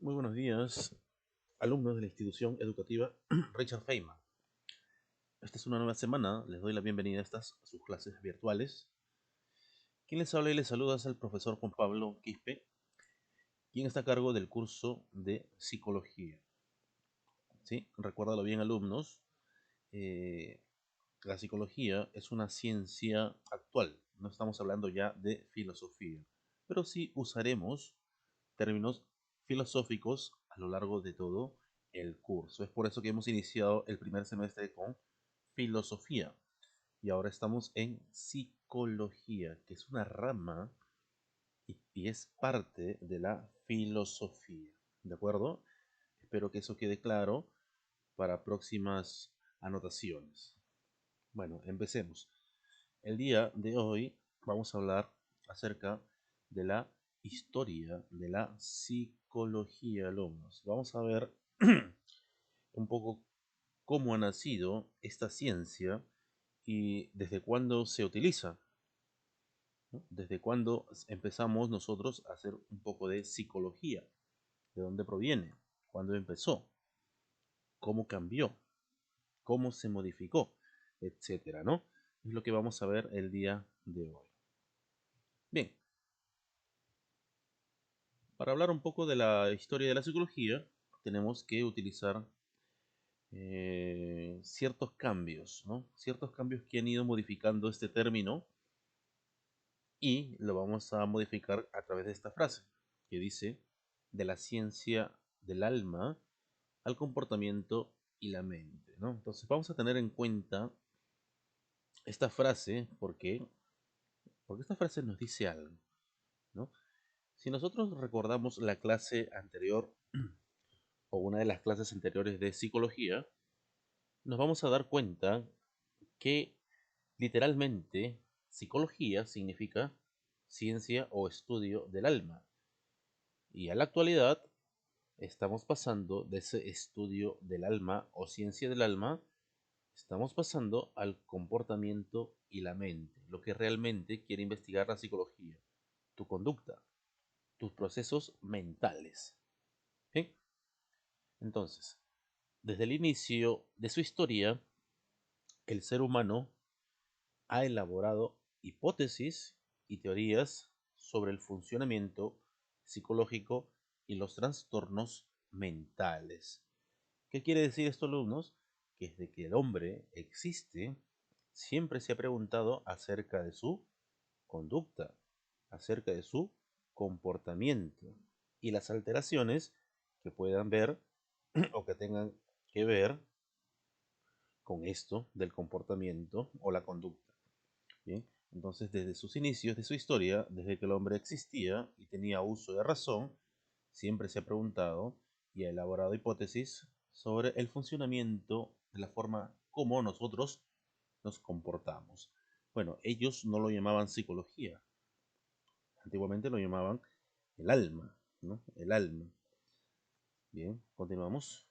Muy buenos días, alumnos de la institución educativa Richard Feynman. Esta es una nueva semana, les doy la bienvenida a sus clases virtuales. Quien les habla y les saluda es el profesor Juan Pablo Quispe, quien está a cargo del curso de psicología. ¿Sí? Recuérdalo bien, alumnos, eh, la psicología es una ciencia actual, no estamos hablando ya de filosofía, pero sí usaremos términos filosóficos a lo largo de todo el curso. Es por eso que hemos iniciado el primer semestre con filosofía y ahora estamos en psicología, que es una rama y es parte de la filosofía. ¿De acuerdo? Espero que eso quede claro para próximas anotaciones. Bueno, empecemos. El día de hoy vamos a hablar acerca de la historia de la psicología, alumnos. Vamos a ver un poco cómo ha nacido esta ciencia y desde cuándo se utiliza, ¿no? Desde cuándo empezamos nosotros a hacer un poco de psicología, de dónde proviene, cuándo empezó, cómo cambió, cómo se modificó, etcétera, ¿no? Es lo que vamos a ver el día de hoy. Bien, para hablar un poco de la historia de la psicología, tenemos que utilizar ciertos cambios, ¿no? Ciertos cambios que han ido modificando este término y lo vamos a modificar a través de esta frase que dice de la ciencia del alma al comportamiento y la mente, ¿no? Entonces vamos a tener en cuenta esta frase porque esta frase nos dice algo, ¿no? Si nosotros recordamos la clase anterior o una de las clases anteriores de psicología, nos vamos a dar cuenta que literalmente psicología significa ciencia o estudio del alma. Y a la actualidad estamos pasando de ese estudio del alma o ciencia del alma, estamos pasando al comportamiento y la mente, lo que realmente quiere investigar la psicología, tu conducta, tus procesos mentales. ¿Sí? Entonces, desde el inicio de su historia, el ser humano ha elaborado hipótesis y teorías sobre el funcionamiento psicológico y los trastornos mentales. ¿Qué quiere decir esto, alumnos? Que desde que el hombre existe, siempre se ha preguntado acerca de su conducta, acerca de su comportamiento y las alteraciones que puedan ver o que tengan que ver con esto del comportamiento o la conducta. Bien, entonces desde sus inicios de su historia, desde que el hombre existía y tenía uso de razón, siempre se ha preguntado y ha elaborado hipótesis sobre el funcionamiento de la forma como nosotros nos comportamos. Bueno, ellos no lo llamaban psicología, antiguamente lo llamaban el alma, ¿no? El alma. Bien, continuamos.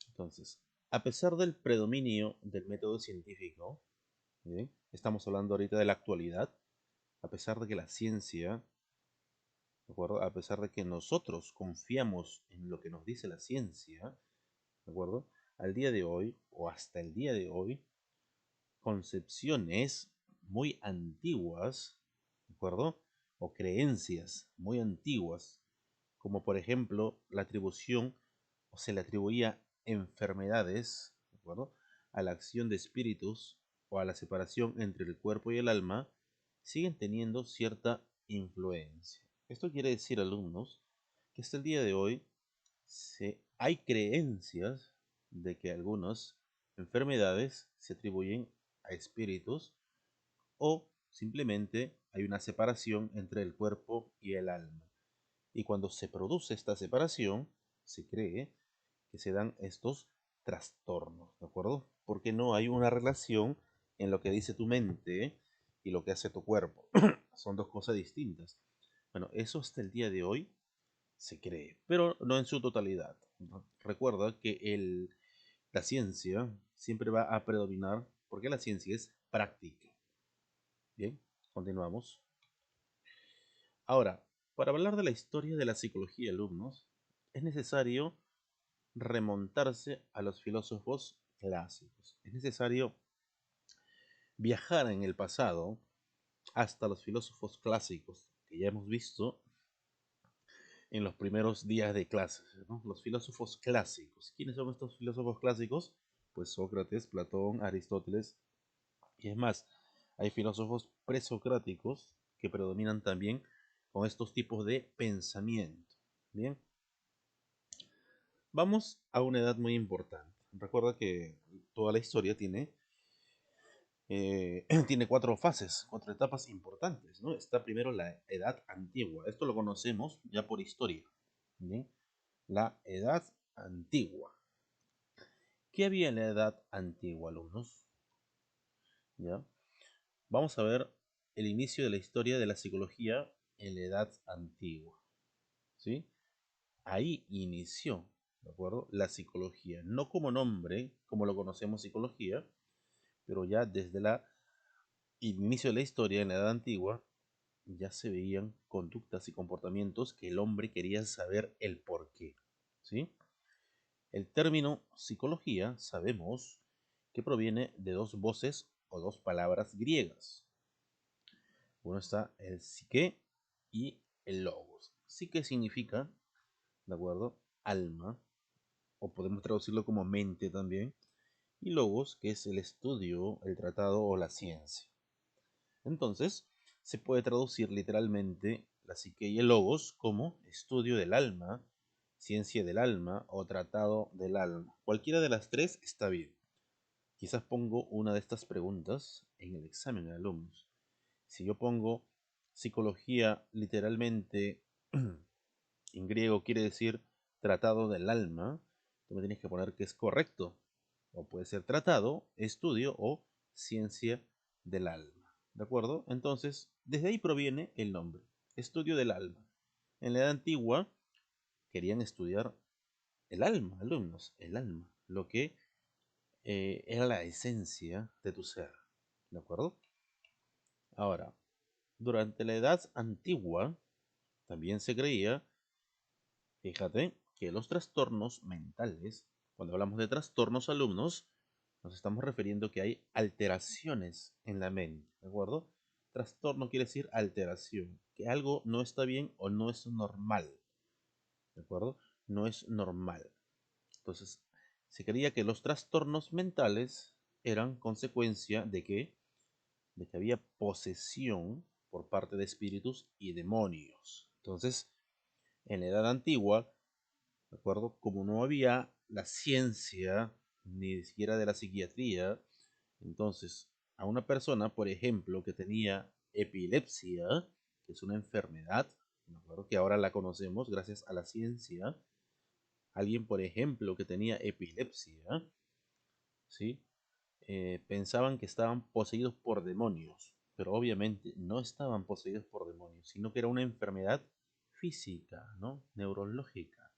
Entonces, a pesar del predominio del método científico, ¿bien? Estamos hablando ahorita de la actualidad, a pesar de que la ciencia, ¿de acuerdo? A pesar de que nosotros confiamos en lo que nos dice la ciencia, ¿de acuerdo? Al día de hoy, o hasta el día de hoy, concepciones muy antiguas, ¿de acuerdo? O creencias muy antiguas, como por ejemplo la atribución, o se le atribuía enfermedades, ¿de acuerdo? A la acción de espíritus o a la separación entre el cuerpo y el alma, siguen teniendo cierta influencia. Esto quiere decir, alumnos, que hasta el día de hoy hay creencias de que algunas enfermedades se atribuyen a espíritus o simplemente hay una separación entre el cuerpo y el alma. Y cuando se produce esta separación, se cree que se dan estos trastornos, ¿de acuerdo? Porque no hay una relación en lo que dice tu mente y lo que hace tu cuerpo. Son dos cosas distintas. Bueno, eso hasta el día de hoy se cree, pero no en su totalidad. Recuerda que la ciencia siempre va a predominar porque la ciencia es práctica. Bien, continuamos. Ahora, Para hablar de la historia de la psicología, alumnos, es necesario remontarse a los filósofos clásicos. Es necesario viajar en el pasado hasta los filósofos clásicos que ya hemos visto en los primeros días de clases, ¿no? Los filósofos clásicos. ¿Quiénes son estos filósofos clásicos? Pues Sócrates, Platón, Aristóteles. Y es más, hay filósofos presocráticos que predominan también con estos tipos de pensamiento. Bien, vamos a una edad muy importante. Recuerda que toda la historia tiene, tiene cuatro fases, cuatro etapas importantes, ¿no? Está primero la edad antigua. Esto lo conocemos ya por historia. ¿Bien? La edad antigua. ¿Qué había en la edad antigua, alumnos? ¿Ya? Vamos a ver el inicio de la historia de la psicología en la edad antigua. ¿Sí? Ahí inició, ¿de acuerdo? La psicología, no como nombre, como lo conocemos psicología, pero ya desde el inicio de la historia en la edad antigua ya se veían conductas y comportamientos que el hombre quería saber el por qué. ¿Sí? El término psicología sabemos que proviene de dos voces o dos palabras griegas. Uno está el psique y el logos. Psique significa, ¿de acuerdo? Alma, o podemos traducirlo como mente también, y logos, que es el estudio, el tratado o la ciencia. Entonces, se puede traducir literalmente la psique y el logos como estudio del alma, ciencia del alma o tratado del alma. Cualquiera de las tres está bien. Quizás pongo una de estas preguntas en el examen de alumnos. Si yo pongo psicología literalmente en griego quiere decir tratado del alma, tú me tienes que poner que es correcto. O puede ser tratado, estudio o ciencia del alma. ¿De acuerdo? Entonces, desde ahí proviene el nombre, estudio del alma. En la edad antigua querían estudiar el alma, alumnos, el alma, lo que era la esencia de tu ser. ¿De acuerdo? Ahora, durante la edad antigua también se creía, fíjate, que los trastornos mentales, cuando hablamos de trastornos, alumnos, nos estamos refiriendo que hay alteraciones en la mente, ¿de acuerdo? Trastorno quiere decir alteración, que algo no está bien o no es normal, ¿de acuerdo? No es normal. Entonces, se creía que los trastornos mentales eran consecuencia de que había posesión por parte de espíritus y demonios. Entonces, en la edad antigua, ¿de acuerdo? Como no había la ciencia, ni siquiera de la psiquiatría, entonces a una persona, por ejemplo, que tenía epilepsia, que es una enfermedad, ¿de acuerdo? Que ahora la conocemos gracias a la ciencia, alguien, por ejemplo, que tenía epilepsia, ¿sí? Pensaban que estaban poseídos por demonios, pero obviamente no estaban poseídos por demonios, sino que era una enfermedad física, ¿no? Neurológica.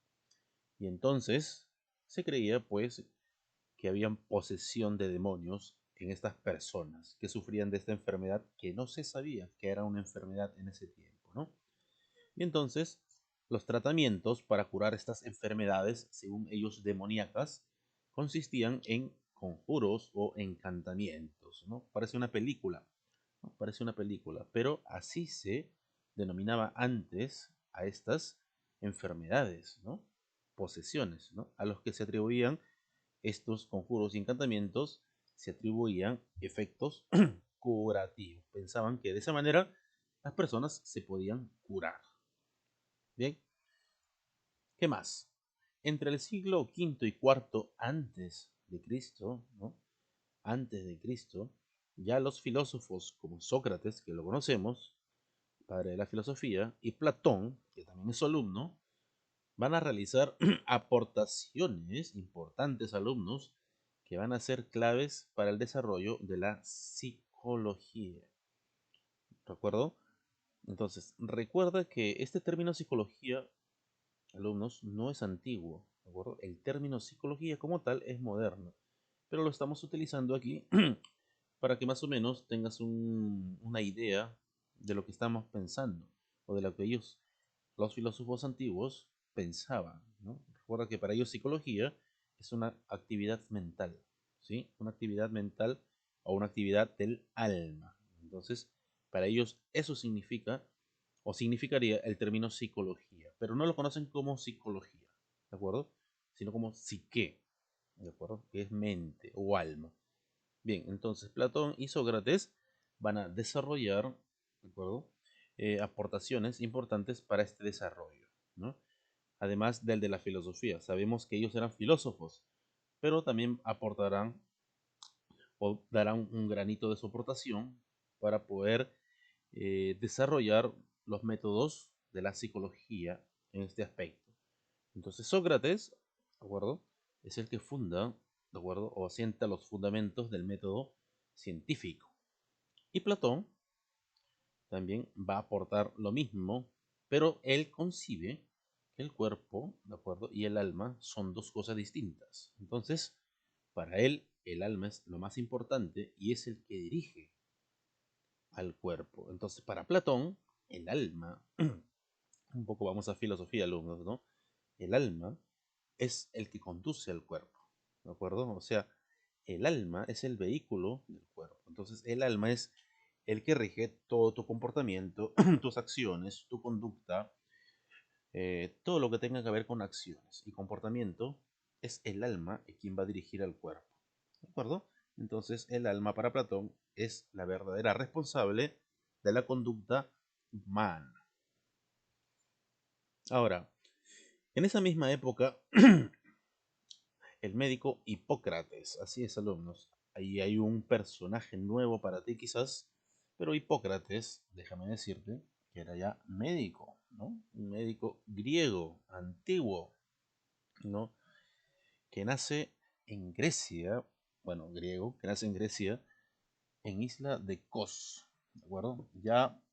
Y entonces se creía pues que había posesión de demonios en estas personas que sufrían de esta enfermedad que no se sabía que era una enfermedad en ese tiempo, ¿no? Y entonces los tratamientos para curar estas enfermedades, según ellos demoníacas, consistían en conjuros o encantamientos, ¿no? Parece una película, ¿no? Parece una película, pero así se denominaba antes a estas enfermedades, ¿no? Posesiones, ¿no? A los que se atribuían estos conjuros y encantamientos, se atribuían efectos curativos. Pensaban que de esa manera las personas se podían curar. Bien, ¿qué más? Entre el siglo V y IV antes de Cristo, ¿no? Antes de Cristo, ya los filósofos como Sócrates, que lo conocemos, padre de la filosofía, y Platón, que también es su alumno, van a realizar aportaciones importantes, alumnos, que van a ser claves para el desarrollo de la psicología. ¿De acuerdo? Entonces, recuerda que este término psicología, alumnos, no es antiguo, ¿de acuerdo? El término psicología como tal es moderno, pero lo estamos utilizando aquí para que más o menos tengas una idea de lo que estamos pensando o de lo que ellos los filósofos antiguos pensaban, ¿no? Recuerda que para ellos psicología es una actividad mental, ¿sí? Una actividad mental o una actividad del alma. Entonces, para ellos eso significa o significaría el término psicología, pero no lo conocen como psicología, ¿de acuerdo? Sino como psique, ¿de acuerdo? Que es mente o alma. Bien, entonces Platón y Sócrates van a desarrollar, ¿de acuerdo? Aportaciones importantes para este desarrollo, ¿no? Además del de la filosofía. Sabemos que ellos eran filósofos, pero también aportarán o darán un granito de su aportación para poder desarrollar los métodos de la psicología en este aspecto. Entonces Sócrates, ¿de acuerdo? Es el que funda, ¿de acuerdo? O asienta los fundamentos del método científico. Y Platón también va a aportar lo mismo, pero él concibe que el cuerpo, ¿de acuerdo? Y el alma son dos cosas distintas. Entonces, para él, el alma es lo más importante y es el que dirige al cuerpo. Entonces, para Platón, el alma, un poco vamos a filosofía, alumnos, ¿no? El alma es el que conduce al cuerpo, ¿de acuerdo? O sea, el alma es el vehículo del cuerpo. Entonces, el alma es el que rige todo tu comportamiento, tus acciones, tu conducta, todo lo que tenga que ver con acciones y comportamiento, es el alma quien va a dirigir al cuerpo. ¿De acuerdo? Entonces, el alma para Platón es la verdadera responsable de la conducta humana. Ahora, en esa misma época, el médico Hipócrates, así es, alumnos, ahí hay un personaje nuevo para ti quizás, pero Hipócrates, déjame decirte, que era ya médico, ¿no? Un médico griego, antiguo, ¿no? Que nace en Grecia, bueno, griego, que nace en Grecia, en isla de Kos, ¿de acuerdo? Ya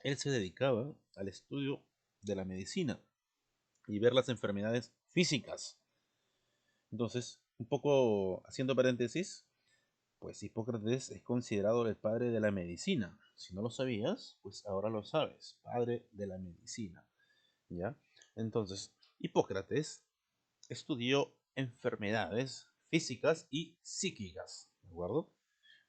él se dedicaba al estudio de la medicina y ver las enfermedades físicas. Entonces, un poco haciendo paréntesis, pues Hipócrates es considerado el padre de la medicina. Si no lo sabías, pues ahora lo sabes, padre de la medicina, ¿ya? Entonces, Hipócrates estudió enfermedades físicas y psíquicas, ¿de acuerdo?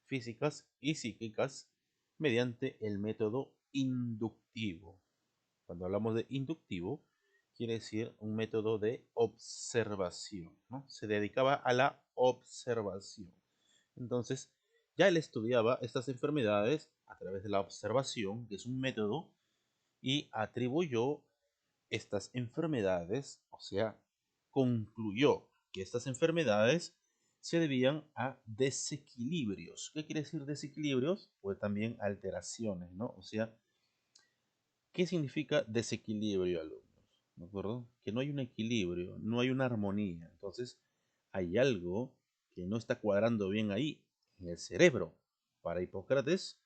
Físicas y psíquicas mediante el método inductivo. Cuando hablamos de inductivo, quiere decir un método de observación, ¿no? Se dedicaba a la observación. Entonces, ya él estudiaba estas enfermedades a través de la observación, que es un método, y atribuyó estas enfermedades, o sea, concluyó que estas enfermedades se debían a desequilibrios. ¿Qué quiere decir desequilibrios? Pues también alteraciones, ¿no? O sea, ¿qué significa desequilibrio, alumnos? ¿De acuerdo? Que no hay un equilibrio, no hay una armonía. Entonces, hay algo que no está cuadrando bien ahí, en el cerebro. Para Hipócrates,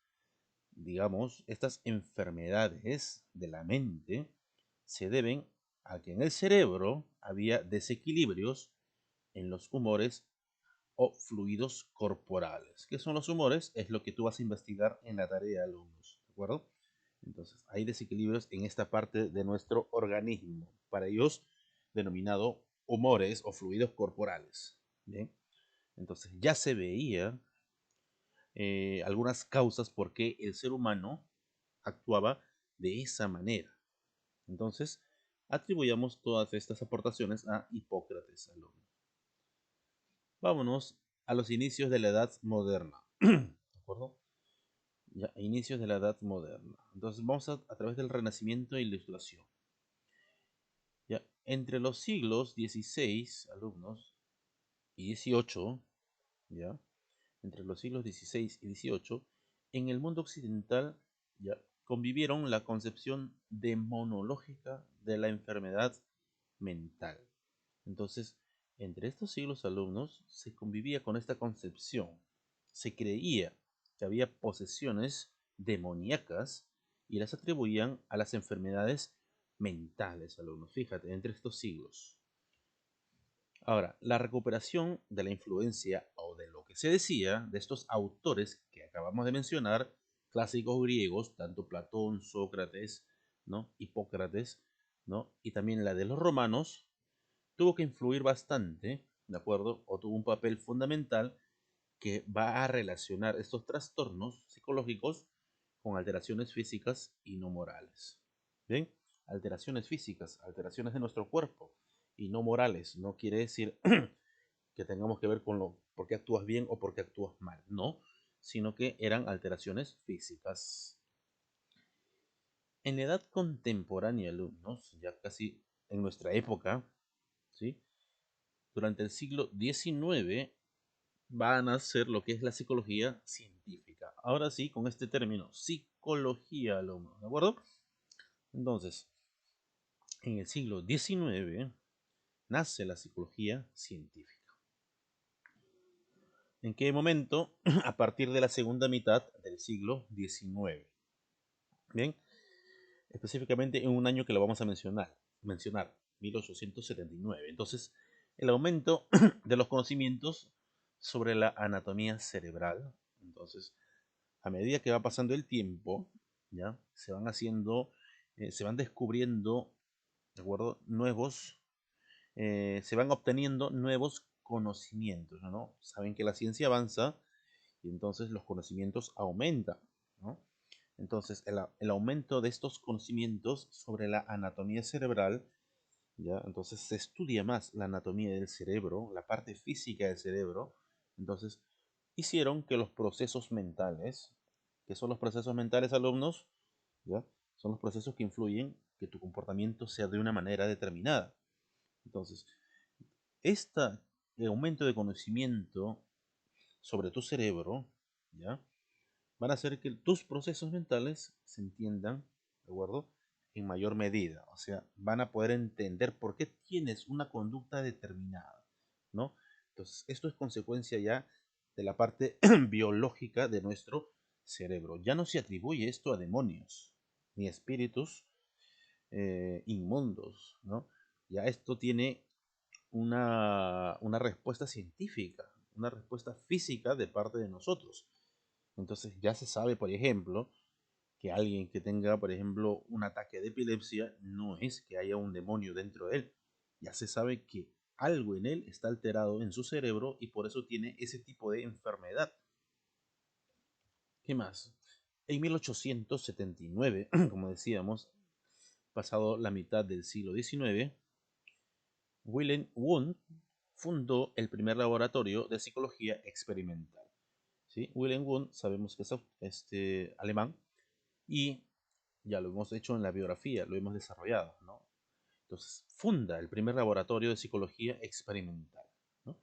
digamos, estas enfermedades de la mente se deben a que en el cerebro había desequilibrios en los humores o fluidos corporales. ¿Qué son los humores? Es lo que tú vas a investigar en la tarea de alumnos, ¿de acuerdo? Entonces, hay desequilibrios en esta parte de nuestro organismo, para ellos denominado humores o fluidos corporales. ¿Bien? Entonces, ya se veía algunas causas por qué el ser humano actuaba de esa manera. Entonces, atribuyamos todas estas aportaciones a Hipócrates, alumno. Vámonos a los inicios de la Edad Moderna. ¿De acuerdo? Ya, inicios de la Edad Moderna. Entonces, vamos a través del Renacimiento e Ilustración. Ya, entre los siglos XVI, alumnos, y XVIII, ya, entre los siglos XVI y XVIII, en el mundo occidental ya convivieron la concepción demonológica de la enfermedad mental. Entonces, entre estos siglos, alumnos, se convivía con esta concepción. Se creía que había posesiones demoníacas y las atribuían a las enfermedades mentales, alumnos. Fíjate, entre estos siglos. Ahora, la recuperación de la influencia o de lo que se decía de estos autores que acabamos de mencionar, clásicos griegos, tanto Platón, Sócrates, ¿no? Hipócrates, ¿no? Y también la de los romanos tuvo que influir bastante, ¿de acuerdo? O tuvo un papel fundamental que va a relacionar estos trastornos psicológicos con alteraciones físicas y no morales. ¿Bien? Alteraciones físicas, alteraciones de nuestro cuerpo y no morales. No quiere decir que tengamos que ver con lo por qué actúas bien o por qué actúas mal. No, sino que eran alteraciones físicas. En la edad contemporánea, alumnos, ya casi en nuestra época, ¿sí? Durante el siglo XIX va a nacer lo que es la psicología científica. Ahora sí, con este término, psicología, alumnos, ¿de acuerdo? Entonces, en el siglo XIX nace la psicología científica. ¿En qué momento? A partir de la segunda mitad del siglo XIX. Bien, específicamente en un año que lo vamos a mencionar 1879. Entonces, el aumento de los conocimientos sobre la anatomía cerebral. Entonces, a medida que va pasando el tiempo, ¿ya? Se van descubriendo, ¿de acuerdo? Se van obteniendo nuevos conocimientos, ¿no? Saben que la ciencia avanza y entonces los conocimientos aumentan, ¿no? Entonces, el aumento de estos conocimientos sobre la anatomía cerebral, ¿ya? Entonces se estudia más la anatomía del cerebro, la parte física del cerebro, entonces hicieron que los procesos mentales, que son los procesos mentales, alumnos, ¿ya? Son los procesos que influyen que tu comportamiento sea de una manera determinada. Entonces, este aumento de conocimiento sobre tu cerebro, ¿ya? Van a hacer que tus procesos mentales se entiendan, ¿de acuerdo? En mayor medida. O sea, van a poder entender por qué tienes una conducta determinada, ¿no? Entonces, esto es consecuencia ya de la parte biológica de nuestro cerebro. Ya no se atribuye esto a demonios ni a espíritus inmundos, ¿no? Ya esto tiene una respuesta científica, una respuesta física de parte de nosotros. Entonces ya se sabe, por ejemplo, que alguien que tenga, por ejemplo, un ataque de epilepsia no es que haya un demonio dentro de él. Ya se sabe que algo en él está alterado en su cerebro y por eso tiene ese tipo de enfermedad. ¿Qué más? En 1879, como decíamos, pasado la mitad del siglo XIX, Wilhelm Wundt fundó el primer laboratorio de psicología experimental. ¿Sí? Wilhelm Wundt sabemos que es alemán y ya lo hemos hecho en la biografía, lo hemos desarrollado, ¿no? Entonces, funda el primer laboratorio de psicología experimental, ¿no?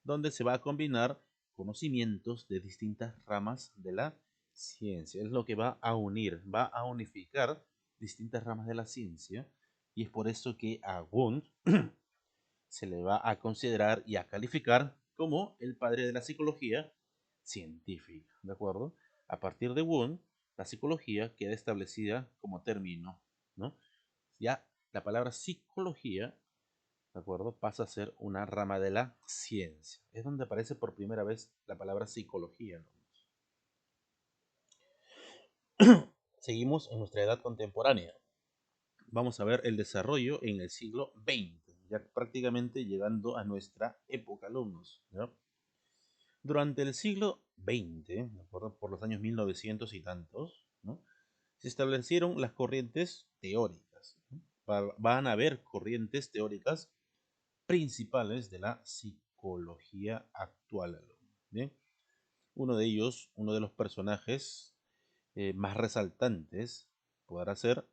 Donde se va a combinar conocimientos de distintas ramas de la ciencia. Es lo que va a unir, va a unificar distintas ramas de la ciencia y es por eso que a Wundt se le va a considerar y a calificar como el padre de la psicología científica, ¿de acuerdo? A partir de Wundt, la psicología queda establecida como término, ¿no? Ya la palabra psicología, ¿de acuerdo? Pasa a ser una rama de la ciencia. Es donde aparece por primera vez la palabra psicología, ¿no? Seguimos en nuestra edad contemporánea. Vamos a ver el desarrollo en el siglo XX, ya prácticamente llegando a nuestra época, alumnos, ¿ya? Durante el siglo XX, ¿de acuerdo? Por los años 1900 y tantos, ¿no? Se establecieron las corrientes teóricas, ¿no? Van a haber corrientes teóricas principales de la psicología actual, alumno. Bien, uno de ellos, uno de los personajes más resaltantes, podrá ser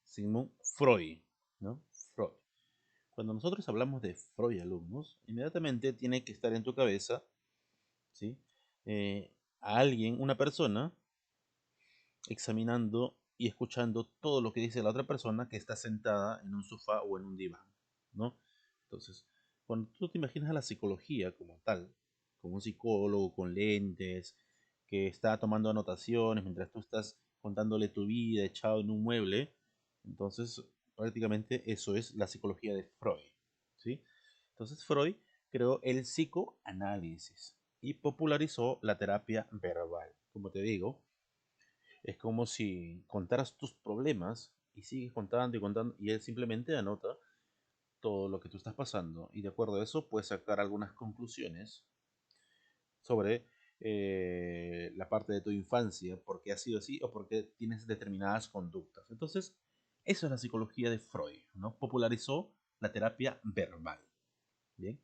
Sigmund Freud, ¿no? Freud. Cuando nosotros hablamos de Freud, alumnos, inmediatamente tiene que estar en tu cabeza, ¿sí? A alguien, una persona, examinando y escuchando todo lo que dice la otra persona que está sentada en un sofá o en un diván, ¿no? Entonces, cuando tú te imaginas a la psicología como tal, como un psicólogo con lentes, que está tomando anotaciones mientras tú estás contándole tu vida echado en un mueble, entonces prácticamente eso es la psicología de Freud, ¿sí? Entonces Freud creó el psicoanálisis y popularizó la terapia verbal. Como te digo, es como si contaras tus problemas Y sigues contando y contando, y él simplemente anota todo lo que tú estás pasando. Y de acuerdo a eso, puedes sacar algunas conclusiones sobre la parte de tu infancia, por qué ha sido así o por qué tienes determinadas conductas. Entonces, eso es la psicología de Freud, ¿no? Popularizó la terapia verbal. Bien.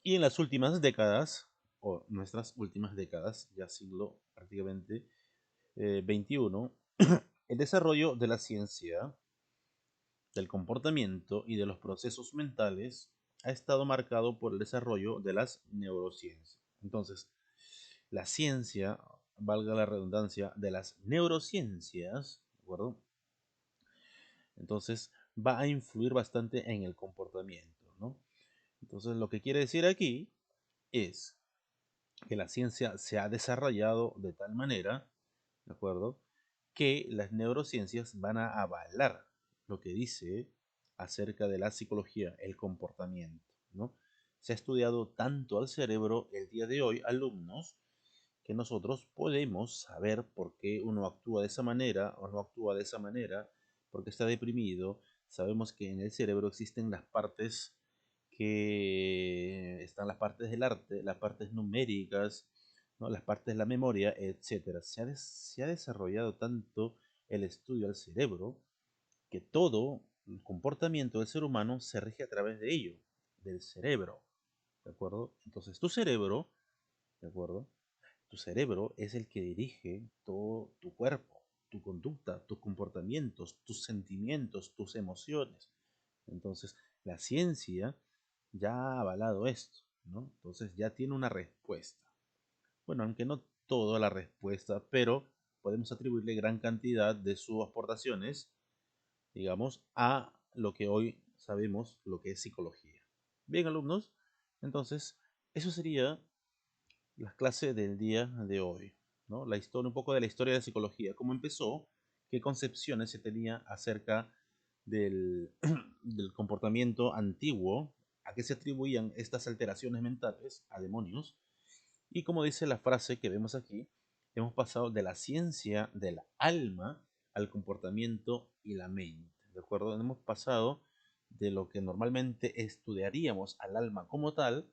Y en las últimas décadas, o nuestras últimas décadas, ya siglo prácticamente XXI, el desarrollo de la ciencia del comportamiento y de los procesos mentales ha estado marcado por el desarrollo de las neurociencias. Entonces, la ciencia, valga la redundancia, de las neurociencias, ¿de acuerdo? Entonces, va a influir bastante en el comportamiento, ¿no? Entonces, lo que quiere decir aquí es que la ciencia se ha desarrollado de tal manera, ¿de acuerdo? Que las neurociencias van a avalar lo que dice acerca de la psicología, el comportamiento, ¿no? Se ha estudiado tanto al cerebro el día de hoy, alumnos, que nosotros podemos saber por qué uno actúa de esa manera o no actúa de esa manera, porque está deprimido. Sabemos que en el cerebro existen las partes que están las partes del arte, las partes numéricas, ¿no? Las partes de la memoria, etcétera. Se ha desarrollado tanto el estudio al cerebro que todo el comportamiento del ser humano se rige a través de ello, del cerebro, ¿de acuerdo? Entonces tu cerebro, ¿de acuerdo? Tu cerebro es el que dirige todo tu cuerpo, tu conducta, tus comportamientos, tus sentimientos, tus emociones. Entonces, la ciencia ya ha avalado esto, ¿no? Entonces ya tiene una respuesta. Bueno, aunque no toda la respuesta, pero podemos atribuirle gran cantidad de sus aportaciones, digamos, a lo que hoy sabemos, lo que es psicología. Bien, alumnos, entonces, eso sería las clases del día de hoy, ¿no? La historia, un poco de la historia de la psicología, cómo empezó, qué concepciones se tenía acerca del, del comportamiento antiguo, a qué se atribuían estas alteraciones mentales, a demonios, y como dice la frase que vemos aquí, hemos pasado de la ciencia del alma al comportamiento y la mente, ¿de acuerdo? Hemos pasado de lo que normalmente estudiaríamos al alma como tal,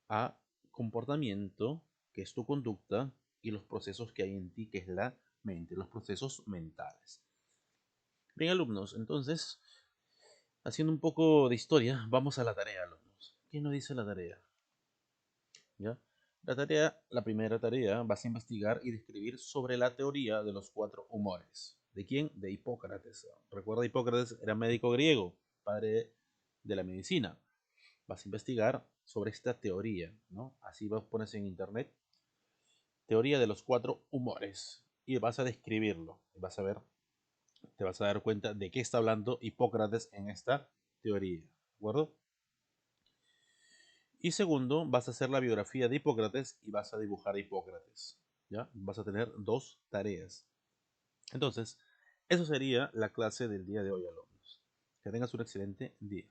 a comportamiento, que es tu conducta, y los procesos que hay en ti, que es la mente, los procesos mentales. Bien, alumnos, entonces, haciendo un poco de historia, vamos a la tarea, alumnos. ¿Qué nos dice la tarea? ¿Ya? La tarea, la primera tarea, vas a investigar y describir sobre la teoría de los cuatro humores. ¿De quién? De Hipócrates. Recuerda, Hipócrates era médico griego, padre de la medicina. Vas a investigar sobre esta teoría, ¿no? Así vas pones en internet teoría de los cuatro humores y vas a describirlo. Vas a ver, te vas a dar cuenta de qué está hablando Hipócrates en esta teoría, ¿de acuerdo? Y segundo, vas a hacer la biografía de Hipócrates y vas a dibujar a Hipócrates, ¿ya? Vas a tener dos tareas. Entonces, eso sería la clase del día de hoy, alumnos. Que tengas un excelente día.